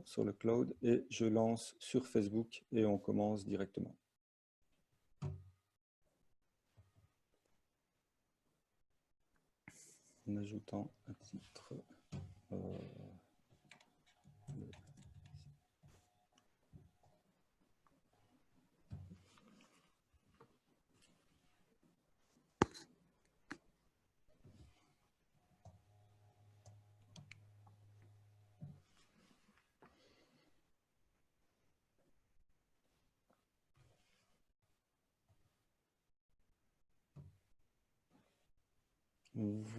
sur le cloud et je lance sur Facebook et on commence directement. En ajoutant un titre.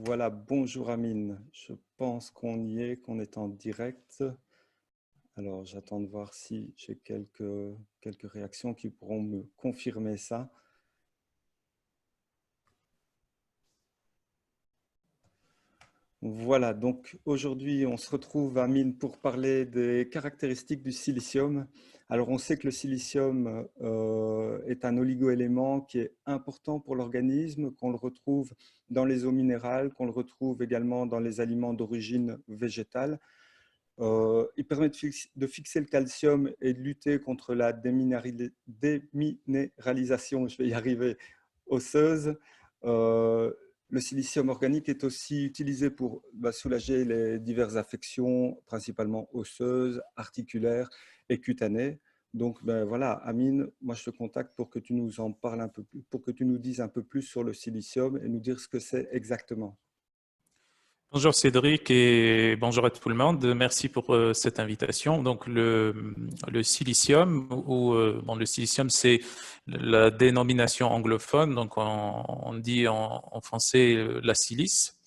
Voilà, bonjour Amine. Je pense qu'on y est, qu'on est en direct. Alors, j'attends de voir si j'ai quelques réactions qui pourront me confirmer ça. Voilà, donc aujourd'hui, on se retrouve, Amine, pour parler des caractéristiques du silicium. Alors, on sait que le silicium est un oligoélément qui est important pour l'organisme, qu'on le retrouve dans les eaux minérales, qu'on le retrouve également dans les aliments d'origine végétale. Il permet de fixer le calcium et de lutter contre la déminéralisation, je vais y arriver, osseuse. Le silicium organique est aussi utilisé pour soulager les diverses affections, principalement osseuses, articulaires et cutanées. Donc voilà, Amine, moi je te contacte pour que tu nous en parles un peu plus, pour que tu nous dises un peu plus sur le silicium et nous dire ce que c'est exactement. Bonjour Cédric et bonjour à tout le monde. Merci pour cette invitation. Donc le silicium, bon, le silicium c'est la dénomination anglophone, donc on dit en français la silice.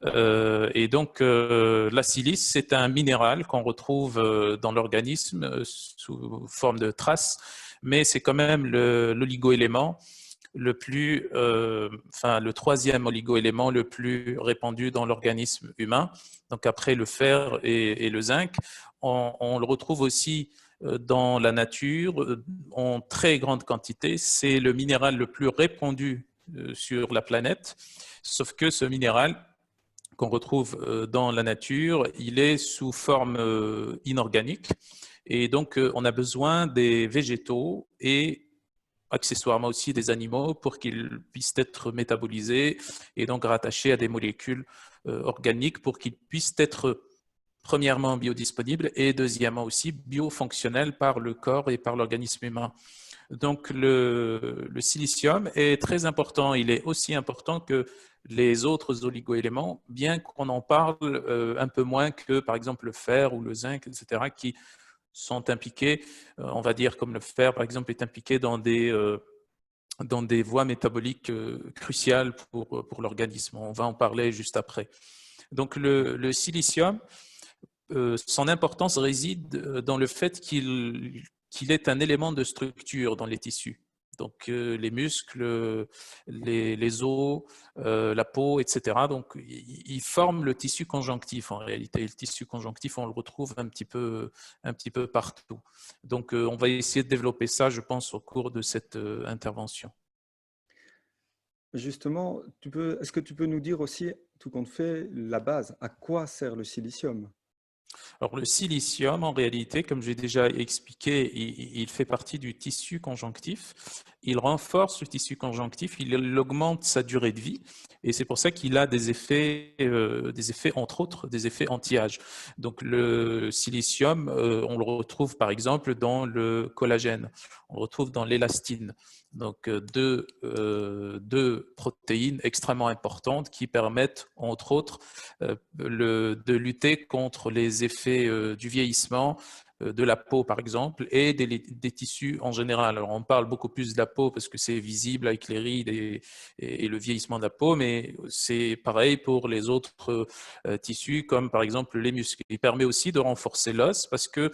Et donc la silice c'est un minéral qu'on retrouve dans l'organisme sous forme de traces, mais c'est quand même l'oligoélément le troisième oligoélément le plus répandu dans l'organisme humain. Donc après le fer et le zinc, on le retrouve aussi dans la nature en très grande quantité. C'est le minéral le plus répandu sur la planète, sauf que ce minéral qu'on retrouve dans la nature, il est sous forme inorganique. Et donc, on a besoin des végétaux et accessoirement aussi des animaux pour qu'ils puissent être métabolisés et donc rattachés à des molécules organiques pour qu'ils puissent être premièrement biodisponibles et deuxièmement aussi biofonctionnels par le corps et par l'organisme humain. Donc le silicium est très important, il est aussi important que les autres oligoéléments, bien qu'on en parle un peu moins que par exemple le fer ou le zinc, etc., qui sont impliqués, on va dire comme le fer par exemple est impliqué dans des voies métaboliques cruciales pour l'organisme. On va en parler juste après. Donc le silicium, son importance réside dans le fait qu'il est un élément de structure dans les tissus. Donc les muscles, les os, la peau, etc. Donc ils forment le tissu conjonctif en réalité. Et le tissu conjonctif, on le retrouve un petit peu partout. Donc on va essayer de développer ça, je pense, au cours de cette intervention. Justement, est-ce que tu peux nous dire aussi, tout compte fait, la base, à quoi sert le silicium? Alors le silicium, en réalité, comme j'ai déjà expliqué, il fait partie du tissu conjonctif. Il renforce le tissu conjonctif, il augmente sa durée de vie et c'est pour ça qu'il a des effets, entre autres, des effets anti-âge. Donc le silicium, on le retrouve par exemple dans le collagène, on le retrouve dans l'élastine. Donc deux protéines extrêmement importantes qui permettent, entre autres, de lutter contre les effets du vieillissement de la peau, par exemple, et des tissus en général. Alors, on parle beaucoup plus de la peau parce que c'est visible avec les rides et le vieillissement de la peau, mais c'est pareil pour les autres tissus, comme par exemple les muscles. Il permet aussi de renforcer l'os parce que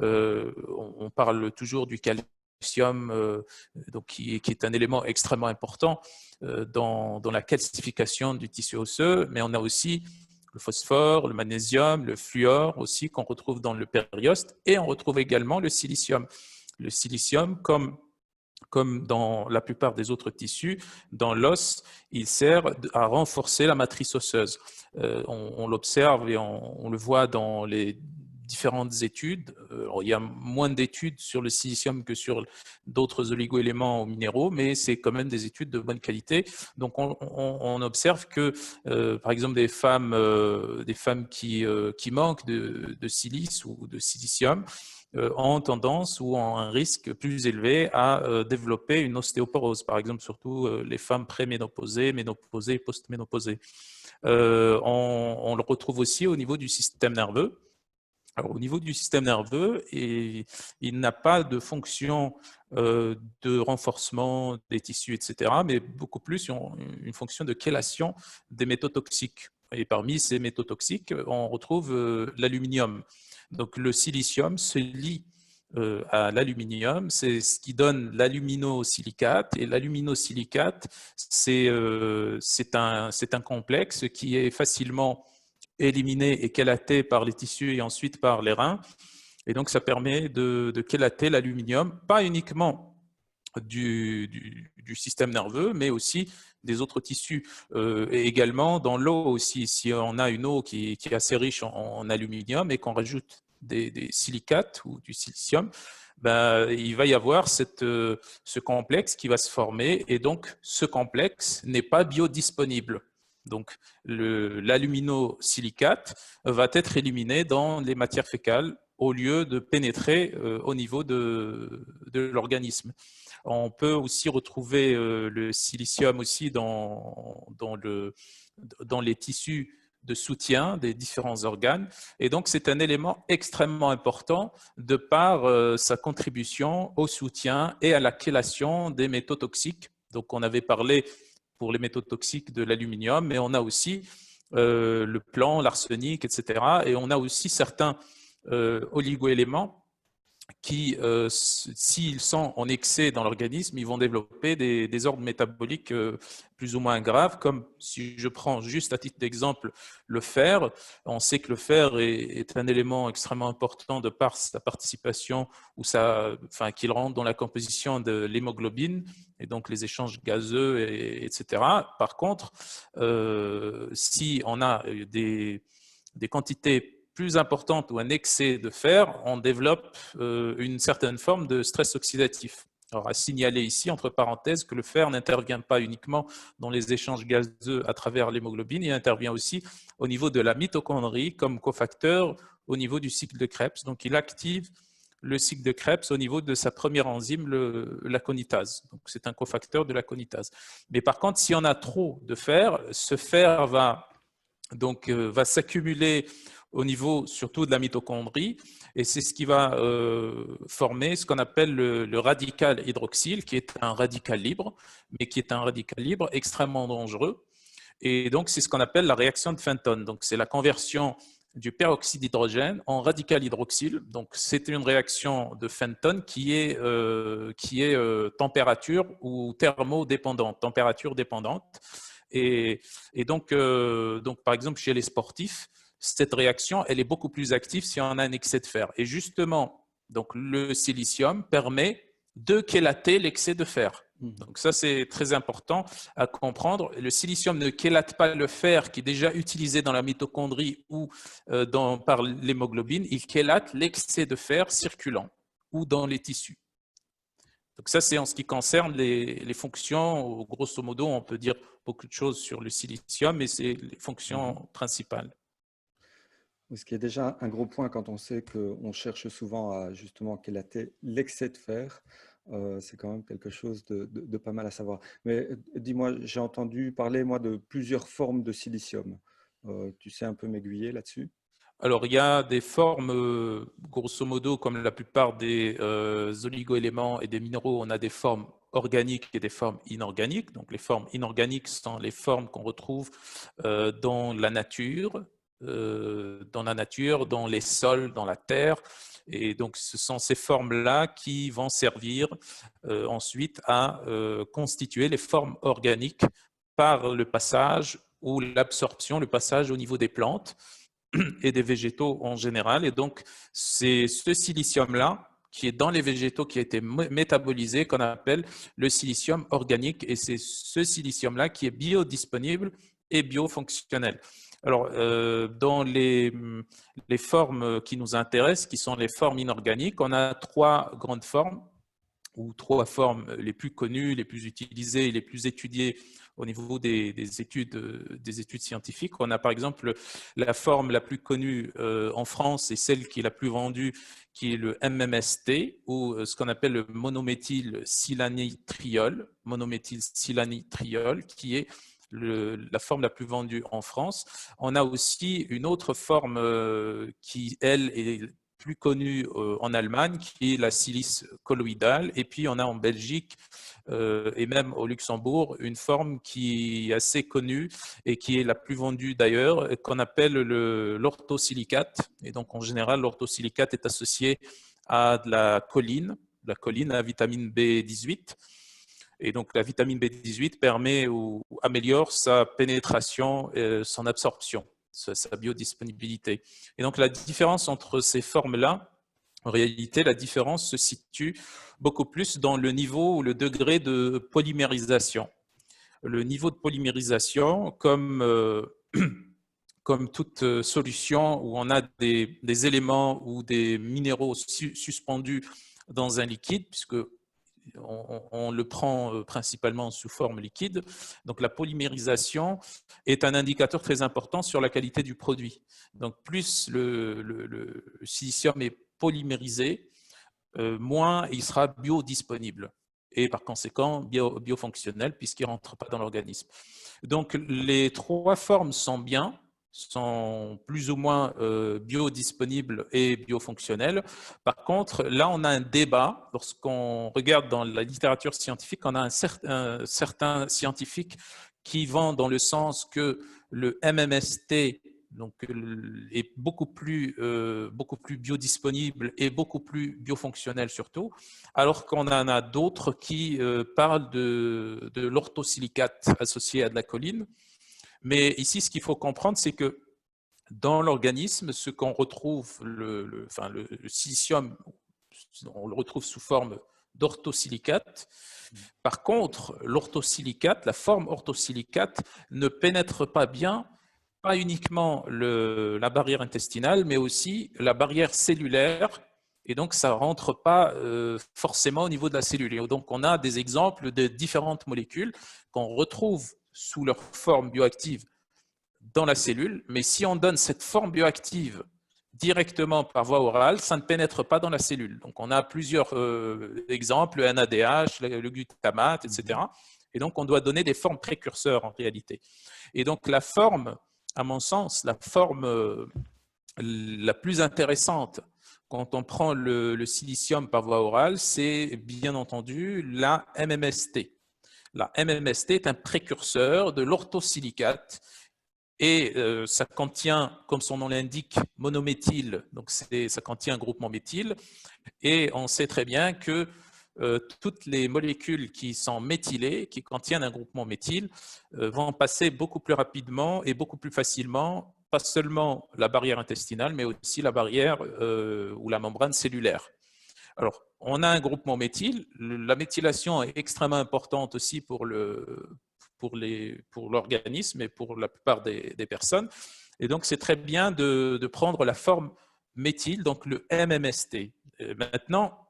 on parle toujours du calcium, donc qui est un élément extrêmement important dans la calcification du tissu osseux, mais on a aussi le phosphore, le magnésium, le fluor aussi qu'on retrouve dans le périoste, et on retrouve également le silicium. Le silicium, comme dans la plupart des autres tissus, dans l'os, il sert à renforcer la matrice osseuse. On l'observe et on le voit dans les différentes études. Alors, il y a moins d'études sur le silicium que sur d'autres oligoéléments ou minéraux, mais c'est quand même des études de bonne qualité. Donc, on observe que, par exemple, des femmes qui manquent de silice ou de silicium ont tendance ou ont un risque plus élevé à développer une ostéoporose, par exemple, surtout les femmes préménopausées, ménopausées et postménopausées. On le retrouve aussi au niveau du système nerveux. Alors, au niveau du système nerveux, il n'a pas de fonction de renforcement des tissus, etc., mais beaucoup plus une fonction de chélation des métaux toxiques. Et parmi ces métaux toxiques, on retrouve l'aluminium. Donc, le silicium se lie à l'aluminium, c'est ce qui donne l'alumino-silicate. Et l'alumino-silicate, c'est un complexe qui est facilement éliminé et chélaté par les tissus et ensuite par les reins. Et donc, ça permet de chélater l'aluminium, pas uniquement du système nerveux, mais aussi des autres tissus. Et également dans l'eau aussi, si on a une eau qui est assez riche en aluminium et qu'on rajoute des silicates ou du silicium, ben, il va y avoir ce complexe qui va se former et donc ce complexe n'est pas biodisponible. Donc l'alumino-silicate va être éliminé dans les matières fécales au lieu de pénétrer au niveau de l'organisme. On peut aussi retrouver le silicium aussi dans les tissus de soutien des différents organes. Et donc, c'est un élément extrêmement important de par sa contribution au soutien et à la chélation des métaux toxiques. Donc, on avait parlé pour les métaux toxiques de l'aluminium, mais on a aussi le plomb, l'arsenic, etc. Et on a aussi certains oligoéléments qui, s'ils sont en excès dans l'organisme, ils vont développer des désordres métaboliques plus ou moins graves, comme si je prends juste à titre d'exemple le fer. On sait que le fer est un élément extrêmement important de par sa participation, qu'il rentre dans la composition de l'hémoglobine et donc les échanges gazeux, etc. Par contre, si on a des quantités plus importante ou un excès de fer, on développe une certaine forme de stress oxydatif. Alors, à signaler ici, entre parenthèses, que le fer n'intervient pas uniquement dans les échanges gazeux à travers l'hémoglobine, il intervient aussi au niveau de la mitochondrie comme cofacteur au niveau du cycle de Krebs. Donc, il active le cycle de Krebs au niveau de sa première enzyme, la conitase. Donc, c'est un cofacteur de la conitase. Mais par contre, si on a trop de fer, ce fer va s'accumuler au niveau surtout de la mitochondrie, et c'est ce qui va former ce qu'on appelle le radical hydroxyle, qui est un radical libre, mais qui est un radical libre extrêmement dangereux. Et donc, c'est ce qu'on appelle la réaction de Fenton. Donc, c'est la conversion du peroxyde d'hydrogène en radical hydroxyle. Donc, c'est une réaction de Fenton qui est température ou thermodépendante, température dépendante. Et donc, par exemple, chez les sportifs, cette réaction, elle est beaucoup plus active si on a un excès de fer. Et justement, donc, le silicium permet de chélater l'excès de fer. Donc ça, c'est très important à comprendre. Le silicium ne chélate pas le fer qui est déjà utilisé dans la mitochondrie ou par l'hémoglobine. Il chélate l'excès de fer circulant ou dans les tissus. Donc ça, c'est en ce qui concerne les fonctions. Grosso modo, on peut dire beaucoup de choses sur le silicium, mais c'est les fonctions principales. Ce qui est déjà un gros point quand on sait qu'on cherche souvent à justement chélater l'excès de fer. C'est quand même quelque chose de pas mal à savoir. Mais dis-moi, j'ai entendu parler moi de plusieurs formes de silicium. Tu sais un peu m'aiguiller là-dessus? Alors, il y a des formes, grosso modo, comme la plupart des oligoéléments et des minéraux, on a des formes organiques et des formes inorganiques. Donc, les formes inorganiques sont les formes qu'on retrouve dans la nature, dans les sols, dans la terre. Et donc, ce sont ces formes-là qui vont servir ensuite à constituer les formes organiques par le passage ou l'absorption, le passage au niveau des plantes et des végétaux en général. Et donc, c'est ce silicium-là qui est dans les végétaux qui a été métabolisé qu'on appelle le silicium organique. Et c'est ce silicium-là qui est biodisponible et biofonctionnel. Alors, dans les formes qui nous intéressent, qui sont les formes inorganiques, on a trois grandes formes, ou trois formes les plus connues, les plus utilisées et les plus étudiées au niveau des études scientifiques. On a par exemple la forme la plus connue en France et celle qui est la plus vendue, qui est le MMST, ou ce qu'on appelle le monométhylsilanitriol, qui est la forme la plus vendue en France. On a aussi une autre forme qui, elle, est plus connue en Allemagne, qui est la silice colloïdale. Et puis, on a en Belgique et même au Luxembourg une forme qui est assez connue et qui est la plus vendue d'ailleurs, qu'on appelle l'orthosilicate. Et donc, en général, l'orthosilicate est associé à de la choline à vitamine B18. Et donc, la vitamine B18 permet ou améliore sa pénétration et son absorption, sa biodisponibilité. Et donc, la différence entre ces formes-là, en réalité, la différence se situe beaucoup plus dans le niveau ou le degré de polymérisation. Le niveau de polymérisation, comme toute solution où on a des éléments ou des minéraux suspendus dans un liquide, puisque on le prend principalement sous forme liquide. Donc la polymérisation est un indicateur très important sur la qualité du produit. Donc plus le silicium est polymérisé, moins il sera biodisponible et par conséquent biofonctionnel puisqu'il ne rentre pas dans l'organisme. Donc les trois formes sont bien, sont plus ou moins biodisponibles et biofonctionnelles. Par contre, là, on a un débat. Lorsqu'on regarde dans la littérature scientifique, on a certains scientifiques qui vont dans le sens que le MMST donc, est beaucoup plus biodisponible et beaucoup plus biofonctionnel surtout, alors qu'on en a d'autres qui parlent de l'orthosilicate associé à de la choline. Mais ici, ce qu'il faut comprendre, c'est que dans l'organisme, ce qu'on retrouve, le silicium, on le retrouve sous forme d'orthosilicate. Par contre, l'orthosilicate, la forme orthosilicate, ne pénètre pas bien, pas uniquement la barrière intestinale, mais aussi la barrière cellulaire. Et donc, ça ne rentre pas forcément au niveau de la cellule. Et donc, on a des exemples de différentes molécules qu'on retrouve sous leur forme bioactive dans la cellule, mais si on donne cette forme bioactive directement par voie orale, ça ne pénètre pas dans la cellule. Donc, on a plusieurs exemples, le NADH, le glutamate, etc. Et donc, on doit donner des formes précurseurs en réalité. Et donc, la forme, à mon sens, la forme la plus intéressante quand on prend le silicium par voie orale, c'est bien entendu la MMST. La MMST est un précurseur de l'orthosilicate et ça contient, comme son nom l'indique, monométhyle, donc ça contient un groupement méthyle. Et on sait très bien que toutes les molécules qui sont méthylées, qui contiennent un groupement méthyle, vont passer beaucoup plus rapidement et beaucoup plus facilement, pas seulement la barrière intestinale, mais aussi la barrière ou la membrane cellulaire. Alors, on a un groupement méthyle. La méthylation est extrêmement importante aussi pour l'organisme et pour la plupart des personnes. Et donc, c'est très bien de prendre la forme méthyle, donc le MMST. Et maintenant,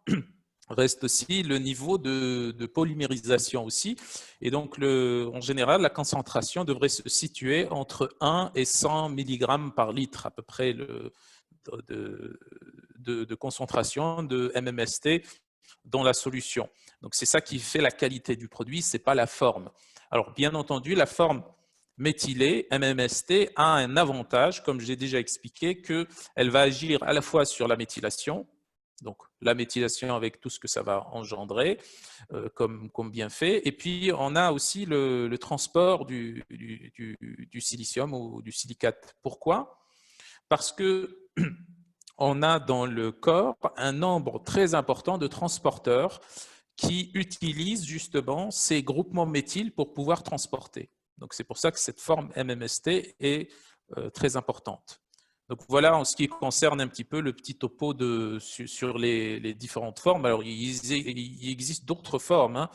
reste aussi le niveau de polymérisation aussi. Et donc, en général, la concentration devrait se situer entre 1 et 100 mg par litre, à peu près de concentration de MMST dans la solution. Donc, c'est ça qui fait la qualité du produit, ce n'est pas la forme. Alors, bien entendu, la forme méthylée, MMST, a un avantage, comme j'ai déjà expliqué, qu'elle va agir à la fois sur la méthylation, donc la méthylation avec tout ce que ça va engendrer comme bienfait, et puis on a aussi le transport du silicium ou du silicate. Pourquoi? Parce que on a dans le corps un nombre très important de transporteurs qui utilisent justement ces groupements méthyles pour pouvoir transporter. Donc c'est pour ça que cette forme MMST est très importante. Donc voilà en ce qui concerne un petit peu le petit topo sur les différentes formes. Alors il existe d'autres formes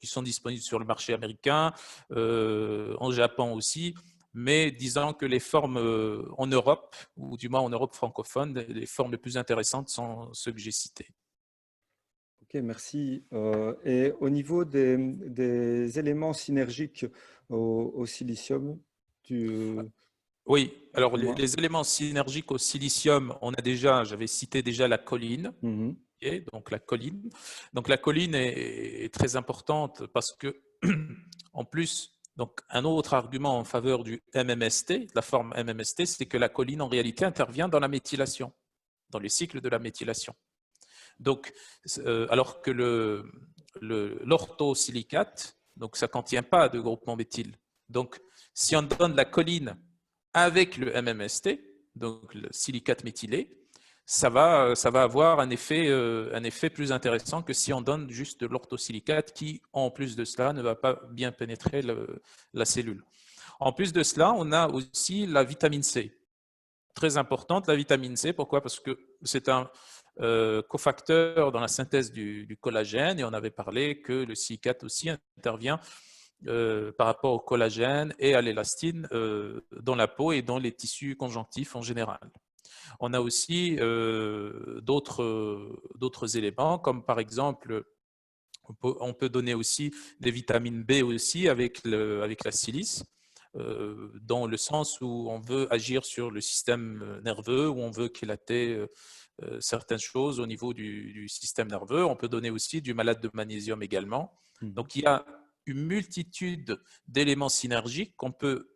qui sont disponibles sur le marché américain, en Japon aussi. mais disons que les formes en Europe, ou du moins en Europe francophone, les formes les plus intéressantes sont ceux que j'ai cités. Ok, merci. Et au niveau des éléments synergiques au silicium, tu, Oui, alors dis-moi. les éléments synergiques au silicium, j'avais cité déjà la choline. Mhm, Ok, donc la choline. Donc la choline est très importante parce que, en plus, donc un autre argument en faveur du MMST, la forme MMST, c'est que la choline en réalité intervient dans la méthylation, dans le cycle de la méthylation. Donc, alors que l'orthosilicate, donc ça ne contient pas de groupement méthyle. Donc, si on donne la choline avec le MMST, donc le silicate méthylé, ça va avoir un effet plus intéressant que si on donne juste de l'orthosilicate qui, en plus de cela, ne va pas bien pénétrer la cellule. En plus de cela, on a aussi la vitamine C. Très importante, la vitamine C. Pourquoi? Parce que c'est un cofacteur dans la synthèse du collagène et on avait parlé que le silicate aussi intervient par rapport au collagène et à l'élastine dans la peau et dans les tissus conjonctifs en général. On a aussi d'autres éléments, comme par exemple, on peut donner aussi des vitamines B aussi avec la silice, dans le sens où on veut agir sur le système nerveux, où on veut éclater certaines choses au niveau du système nerveux. On peut donner aussi du malate de magnésium également. mhm. Donc, il y a une multitude d'éléments synergiques qu'on peut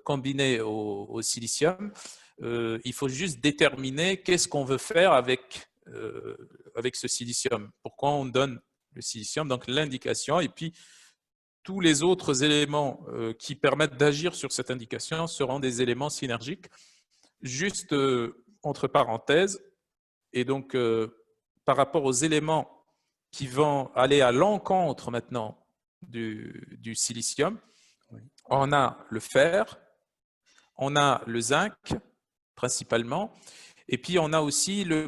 combiner au silicium. Il faut juste déterminer qu'est-ce qu'on veut faire avec ce silicium. Pourquoi on donne le silicium, donc l'indication, et puis tous les autres éléments qui permettent d'agir sur cette indication seront des éléments synergiques. Juste entre parenthèses, et donc par rapport aux éléments qui vont aller à l'encontre maintenant du silicium, Oui. on a le fer, on a le zinc principalement, et puis on a aussi le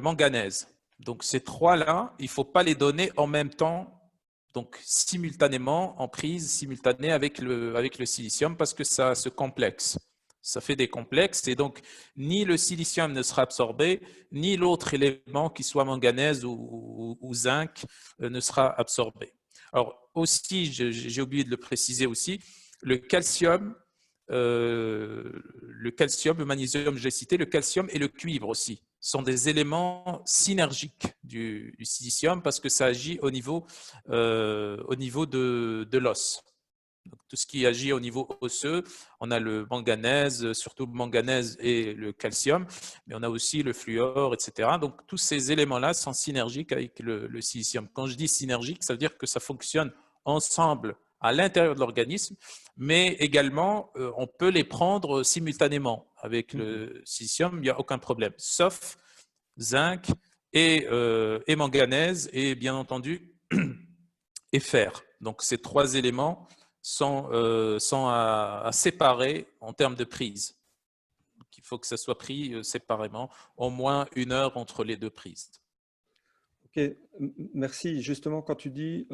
manganèse. Donc ces trois-là, il ne faut pas les donner en même temps, donc simultanément, en prise simultanée avec le silicium, parce que ça se complexe. Ça fait des complexes, et donc ni le silicium ne sera absorbé, ni l'autre élément, qui soit manganèse ou zinc, ne sera absorbé. Alors aussi, j'ai oublié de le préciser aussi, le calcium, le magnésium, j'ai cité, le calcium et le cuivre aussi sont des éléments synergiques du silicium parce que ça agit au niveau de l'os. Tout ce qui agit au niveau osseux, on a le manganèse, surtout le manganèse et le calcium, mais on a aussi le fluor, etc. Donc tous ces éléments-là sont synergiques avec le silicium. Quand je dis synergique, ça veut dire que ça fonctionne ensemble à l'intérieur de l'organisme, mais également on peut les prendre simultanément avec Mhm. le silicium, il n'y a aucun problème, sauf zinc et manganèse et bien entendu et fer. Donc ces trois éléments sont à séparer en termes de prise. Donc, il faut que ça soit pris séparément, au moins 1 heure entre les deux prises. Ok, merci. Justement, quand tu dis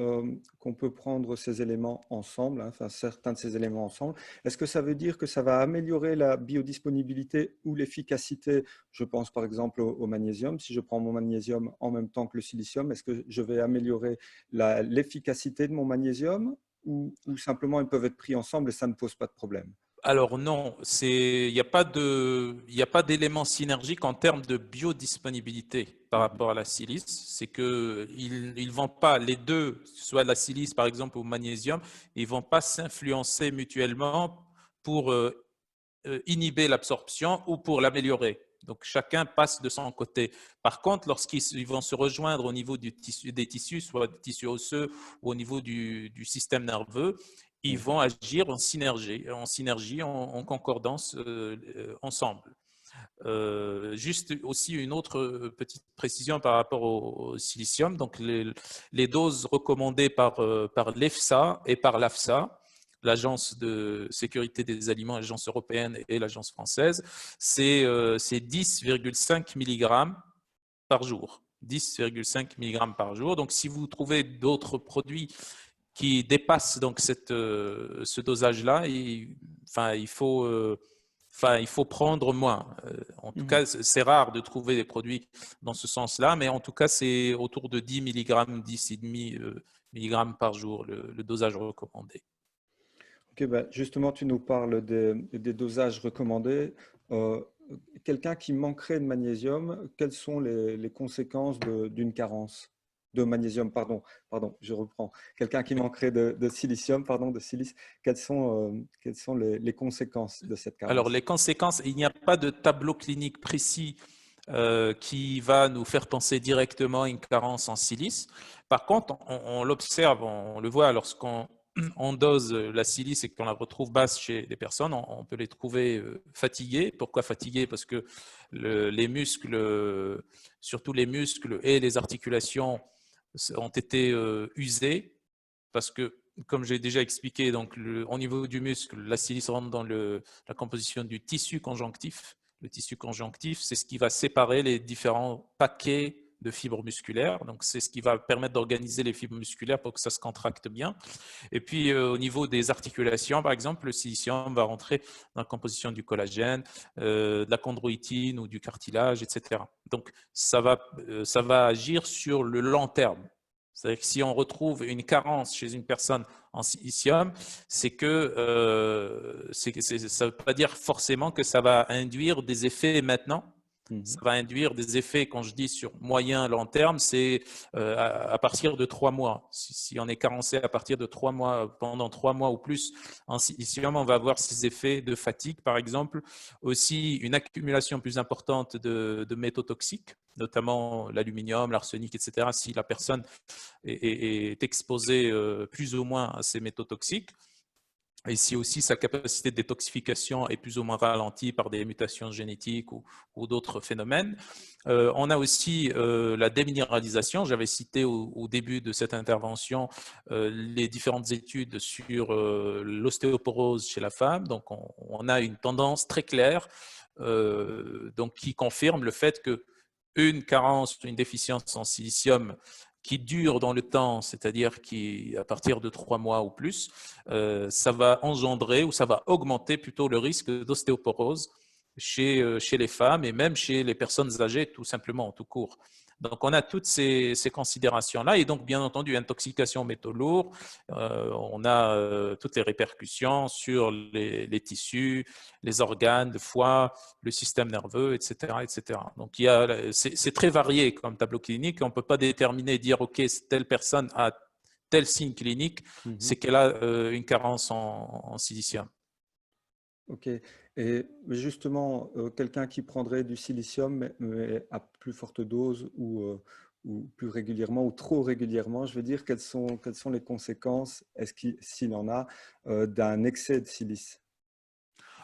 qu'on peut prendre ces éléments ensemble, hein, enfin certains de ces éléments ensemble, est-ce que ça veut dire que ça va améliorer la biodisponibilité ou l'efficacité? Je pense par exemple au magnésium. Si je prends mon magnésium en même temps que le silicium, est-ce que je vais améliorer l'efficacité de mon magnésium ou simplement ils peuvent être pris ensemble et ça ne pose pas de problème? Alors non, il n'y a pas d'élément synergique en termes de biodisponibilité par Mhm. rapport à la silice. C'est qu'ils ne vont pas, les deux, soit la silice par exemple ou le magnésium, ils ne vont pas s'influencer mutuellement pour inhiber l'absorption ou pour l'améliorer. Donc chacun passe de son côté. Par contre, lorsqu'ils vont se rejoindre au niveau des tissus, soit du tissu osseux ou au niveau du système nerveux, ils Oui. vont agir en concordance ensemble. Juste aussi une autre petite précision par rapport au silicium. Donc les doses recommandées par l'EFSA et par l'AFSA, l'Agence de sécurité des aliments, l'Agence européenne et l'Agence française, c'est 10,5 mg par jour. 10,5 mg par jour. Donc si vous trouvez d'autres produits qui dépasse donc ce dosage-là, il faut prendre moins. En tout cas, c'est rare de trouver des produits dans ce sens-là, mais en tout cas, c'est autour de 10 mg, 10,5 mg par jour, le dosage recommandé. Ok, justement, tu nous parles des dosages recommandés. Euh, Quelqu'un qui manquerait de magnésium, quelles sont les conséquences d'une carence de magnésium? Pardon, je reprends. Quelqu'un qui manquerait de silicium, pardon, de silice, quelles sont les conséquences de cette Alors, carence? les conséquences, il n'y a pas de tableau clinique précis qui va nous faire penser directement à une carence en silice. Par contre, on l'observe, on le voit lorsqu'on on dose la silice et qu'on la retrouve basse chez les personnes, on peut les trouver fatiguées. Pourquoi fatiguées? Parce que les muscles, surtout les muscles et les articulations, ont été usés parce que, comme j'ai déjà expliqué, donc au niveau du muscle, la silice rentre dans la composition du tissu conjonctif. Le tissu conjonctif, c'est ce qui va séparer les différents paquets de fibres musculaires. Donc, c'est ce qui va permettre d'organiser les fibres musculaires pour que ça se contracte bien. Et puis, au niveau des articulations, par exemple, le silicium va rentrer dans la composition du collagène, de la chondroïtine ou du cartilage, etc. Donc, ça va agir sur le long terme. C'est-à-dire que si on retrouve une carence chez une personne en silicium, c'est que ça ne veut pas dire forcément que ça va induire des effets maintenant. Ça va induire des effets, quand je dis sur moyen long terme, c'est à partir de 3 mois. Si on est carencé à partir de 3 mois, pendant 3 mois ou plus en silicium, on va avoir ces effets de fatigue, par exemple. Aussi, une accumulation plus importante de métaux toxiques, notamment l'aluminium, l'arsenic, etc. Si la personne est exposée plus ou moins à ces métaux toxiques. Et si aussi sa capacité de détoxification est plus ou moins ralentie par des mutations génétiques ou d'autres phénomènes. On a aussi la déminéralisation. J'avais cité au début de cette intervention les différentes études sur l'ostéoporose chez la femme. Donc, on a une tendance très claire donc, qui confirme le fait que une carence, une déficience en silicium qui dure dans le temps, c'est-à-dire qui, à partir de 3 mois ou plus, ça va engendrer ou ça va augmenter plutôt le risque d'ostéoporose chez les femmes et même chez les personnes âgées, tout simplement, tout court. Donc, on a toutes ces considérations-là et donc, bien entendu, intoxication aux métaux lourds, on a toutes les répercussions sur les tissus, les organes, le foie, le système nerveux, etc. etc. Donc, c'est très varié comme tableau clinique. On ne peut pas déterminer, dire, OK, telle personne a tel signe clinique, c'est qu'elle a une carence en silicium. Ok. Et justement, quelqu'un qui prendrait du silicium, mais à plus forte dose ou plus régulièrement ou trop régulièrement, je veux dire, quelles sont les conséquences, s'il en a, d'un excès de silice?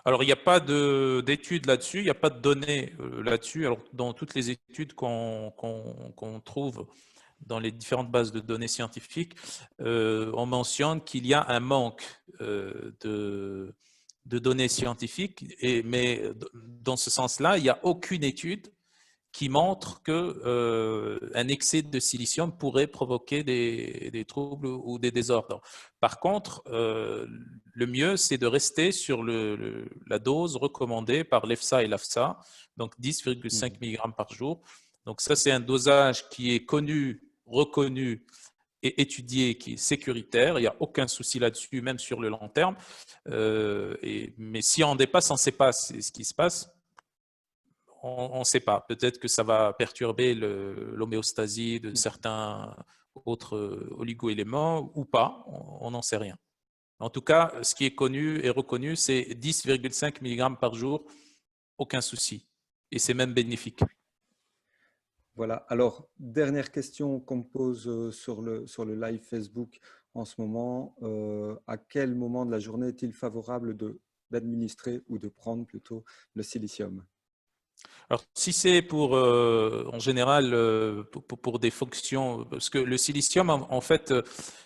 Alors, il n'y a pas d'études là-dessus, il n'y a pas de données là-dessus. Alors, dans toutes les études qu'on trouve dans les différentes bases de données scientifiques, on mentionne qu'il y a un manque de données scientifiques, mais dans ce sens-là, il n'y a aucune étude qui montre qu'un excès de silicium pourrait provoquer des troubles ou des désordres. Par contre, le mieux, c'est de rester sur la dose recommandée par l'EFSA et l'AFSA, donc 10,5 mg par jour. Donc ça, c'est un dosage qui est connu, reconnu et étudié, qui est sécuritaire. Il n'y a aucun souci là-dessus, même sur le long terme. Mais si on dépasse, on ne sait pas ce qui se passe. On ne sait pas. Peut-être que ça va perturber l'homéostasie de certains autres oligoéléments ou pas. On n'en sait rien. En tout cas, ce qui est connu et reconnu, c'est 10,5 mg par jour, aucun souci. Et c'est même bénéfique. Voilà. Alors, dernière question qu'on me pose sur le live Facebook en ce moment. À quel moment de la journée est-il favorable d'administrer ou de prendre plutôt le silicium? Alors, si c'est en général, pour des fonctions, parce que le silicium, en fait,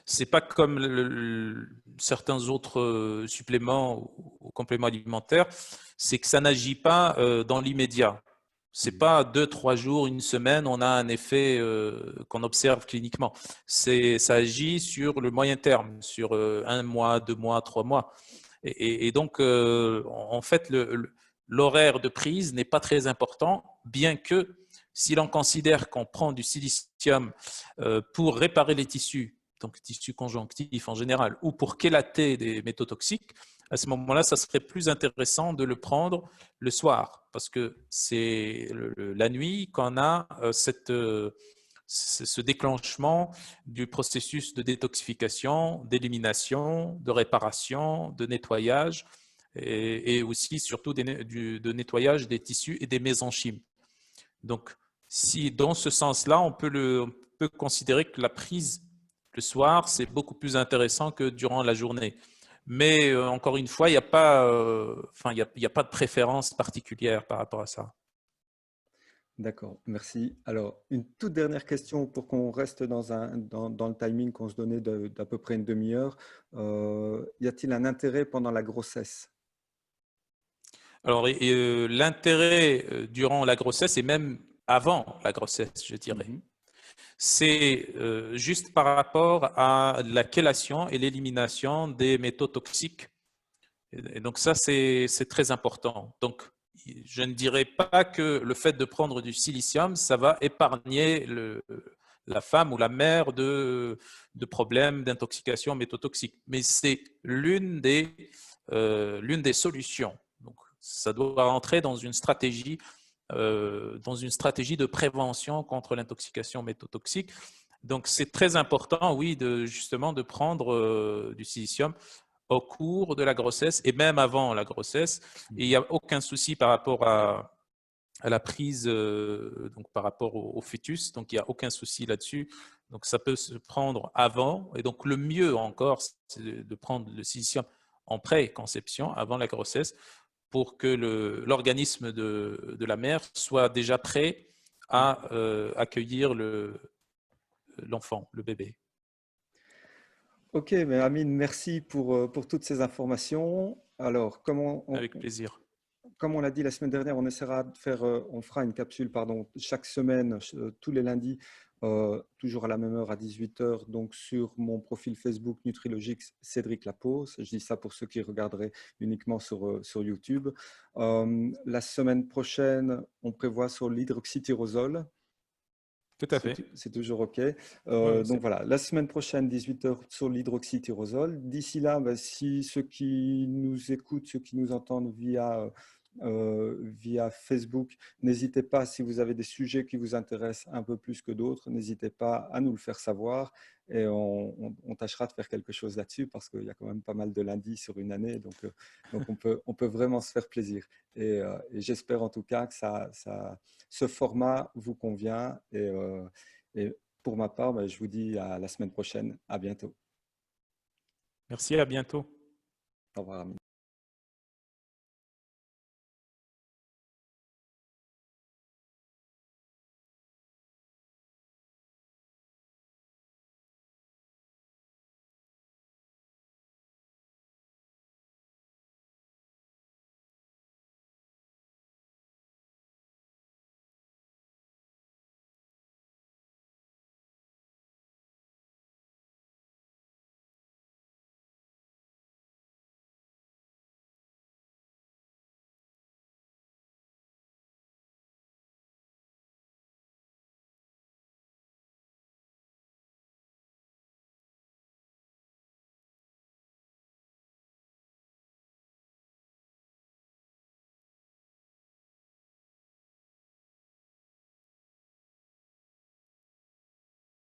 c'est pas comme certains autres suppléments ou compléments alimentaires, c'est que ça n'agit pas dans l'immédiat. C'est pas 2-3 jours, une semaine, on a un effet qu'on observe cliniquement. Ça agit sur le moyen terme, sur 1 mois, 2 mois, 3 mois. Et donc, en fait, l'horaire de prise n'est pas très important, bien que si l'on considère qu'on prend du silicium pour réparer les tissus, donc tissus conjonctifs en général, ou pour chélater des métaux toxiques, à ce moment-là, ça serait plus intéressant de le prendre le soir, parce que c'est la nuit qu'on a ce déclenchement du processus de détoxification, d'élimination, de réparation, de nettoyage et aussi surtout de nettoyage des tissus et des mésenchymes. Donc, si dans ce sens-là, on peut considérer que la prise le soir, c'est beaucoup plus intéressant que durant la journée. Mais encore une fois, il n'y a pas, il y a pas de préférence particulière par rapport à ça. D'accord, merci. Alors, une toute dernière question pour qu'on reste dans le timing qu'on se donnait d'à peu près une demi-heure. Y a-t-il un intérêt pendant la grossesse? Alors, l'intérêt durant la grossesse et même avant la grossesse, je dirais, Mhm. c'est juste par rapport à la chélation et l'élimination des métaux toxiques. Et donc ça, c'est très important. Donc, je ne dirais pas que le fait de prendre du silicium, ça va épargner la femme ou la mère de problèmes d'intoxication méthotoxique. Mais c'est l'une des solutions. Donc, ça doit entrer dans une stratégie de prévention contre l'intoxication méthotoxique. Donc, c'est très important, oui, justement de prendre du silicium au cours de la grossesse et même avant la grossesse. Et il n'y a aucun souci par rapport à la prise, donc par rapport au fœtus. Donc, il n'y a aucun souci là-dessus. Donc, ça peut se prendre avant. Et donc, le mieux encore, c'est de prendre le silicium en pré-conception, avant la grossesse, pour que l'organisme de la mère soit déjà prêt à accueillir l'enfant, le bébé. Ok, mais Amine, merci pour toutes ces informations. Alors, Avec plaisir. comme on l'a dit la semaine dernière, on essaiera de faire, on fera une capsule, pardon, chaque semaine, tous les lundis, toujours à la même heure, à 18 heures, donc sur mon profil Facebook Nutrilogix, Cédric Lapose. Je dis ça pour ceux qui regarderaient uniquement sur YouTube. La semaine prochaine, on prévoit sur l'hydroxytyrosol. Tout à fait. C'est toujours OK. Ouais, Donc voilà, la semaine prochaine, 18 heures sur l'hydroxytyrosol. D'ici là, bah, si ceux qui nous écoutent, ceux qui nous entendent via Facebook, n'hésitez pas, si vous avez des sujets qui vous intéressent un peu plus que d'autres, n'hésitez pas à nous le faire savoir et on tâchera de faire quelque chose là-dessus parce qu'il y a quand même pas mal de lundis sur une année, donc on peut vraiment se faire plaisir. Et j'espère en tout cas que ce format vous convient. Et pour ma part, ben, je vous dis à la semaine prochaine. À bientôt. Merci, à bientôt. Au revoir, Amine.